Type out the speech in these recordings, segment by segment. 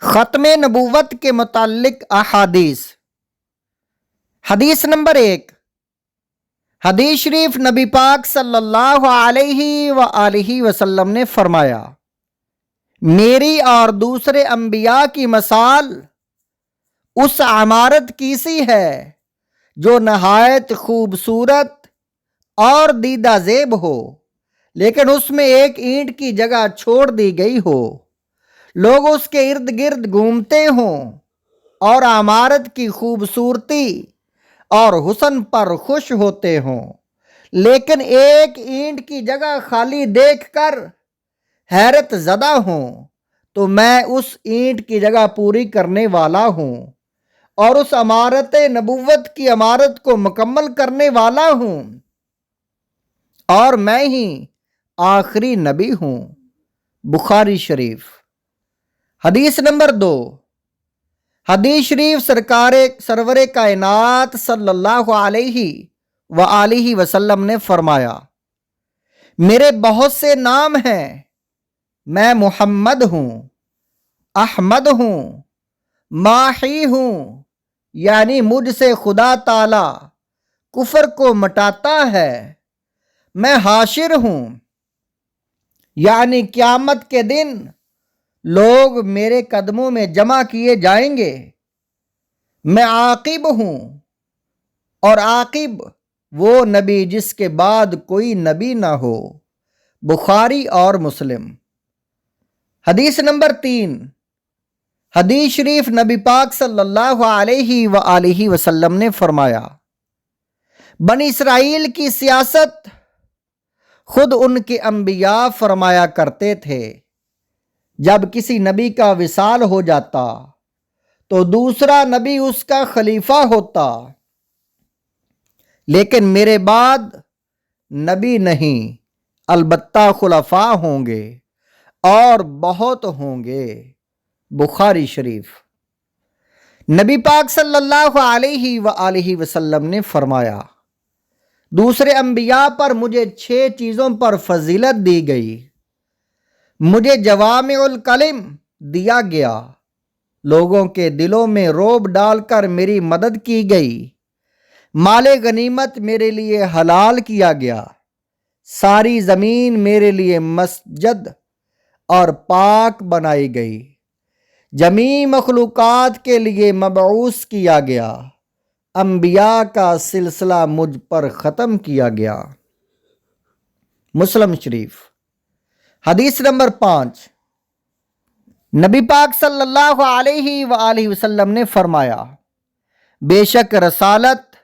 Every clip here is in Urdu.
ختم نبوت کے متعلق احادیث۔ حدیث نمبر 1۔ حدیث شریف نبی پاک صلی اللہ علیہ وآلہ وسلم نے فرمایا، میری اور دوسرے انبیاء کی مثال اس عمارت کی سی ہے جو نہایت خوبصورت اور دیدہ زیب ہو، لیکن اس میں ایک اینٹ کی جگہ چھوڑ دی گئی ہو، لوگ اس کے ارد گرد گھومتے ہوں اور عمارت کی خوبصورتی اور حسن پر خوش ہوتے ہوں، لیکن ایک اینٹ کی جگہ خالی دیکھ کر حیرت زدہ ہوں، تو میں اس اینٹ کی جگہ پوری کرنے والا ہوں اور اس عمارت نبوت کی عمارت کو مکمل کرنے والا ہوں، اور میں ہی آخری نبی ہوں۔ بخاری شریف۔ حدیث نمبر 2۔ حدیث شریف سرور کائنات صلی اللہ علیہ وآلہ وسلم نے فرمایا، میرے بہت سے نام ہیں، میں محمد ہوں، احمد ہوں، ماحی ہوں، یعنی مجھ سے خدا تعالی کفر کو مٹاتا ہے، میں حاشر ہوں، یعنی قیامت کے دن لوگ میرے قدموں میں جمع کیے جائیں گے، میں عاقب ہوں، اور عاقب وہ نبی جس کے بعد کوئی نبی نہ ہو۔ بخاری اور مسلم۔ حدیث نمبر 3۔ حدیث شریف نبی پاک صلی اللہ علیہ وآلہ وسلم نے فرمایا، بنی اسرائیل کی سیاست خود ان کے انبیاء فرمایا کرتے تھے، جب کسی نبی کا وصال ہو جاتا تو دوسرا نبی اس کا خلیفہ ہوتا، لیکن میرے بعد نبی نہیں، البتہ خلفاء ہوں گے اور بہت ہوں گے۔ بخاری شریف۔ نبی پاک صلی اللہ علیہ وآلہ وسلم نے فرمایا، دوسرے انبیاء پر مجھے 6 چیزوں پر فضیلت دی گئی۔ مجھے جوامع الکلم دیا گیا، لوگوں کے دلوں میں رعب ڈال کر میری مدد کی گئی، مال غنیمت میرے لیے حلال کیا گیا، ساری زمین میرے لیے مسجد اور پاک بنائی گئی، جمیع مخلوقات کے لیے مبعوث کیا گیا، انبیاء کا سلسلہ مجھ پر ختم کیا گیا۔ مسلم شریف۔ حدیث نمبر 5۔ نبی پاک صلی اللہ علیہ وآلہ وسلم نے فرمایا، بے شک رسالت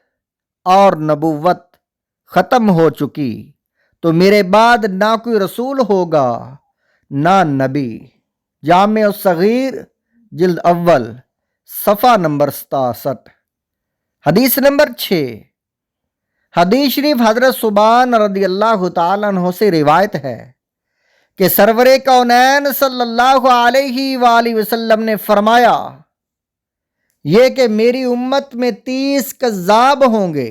اور نبوت ختم ہو چکی تو میرے بعد نہ کوئی رسول ہوگا نہ نبی۔ جامع الصغیر جلد اول صفحہ نمبر 67۔ حدیث نمبر 6۔ حدیث شریف حضرت ثوبان رضی اللہ تعالیٰ عنہ سے روایت ہے کہ سرور کونین صلی اللہ علیہ وآلہ وسلم نے فرمایا، یہ کہ میری امت میں 30 کذاب ہوں گے،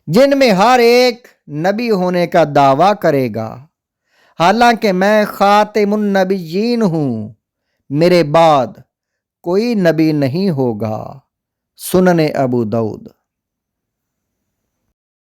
جن میں ہر ایک نبی ہونے کا دعویٰ کرے گا، حالانکہ میں خاتم النبیین ہوں، میرے بعد کوئی نبی نہیں ہوگا۔ سنن ابو داؤد۔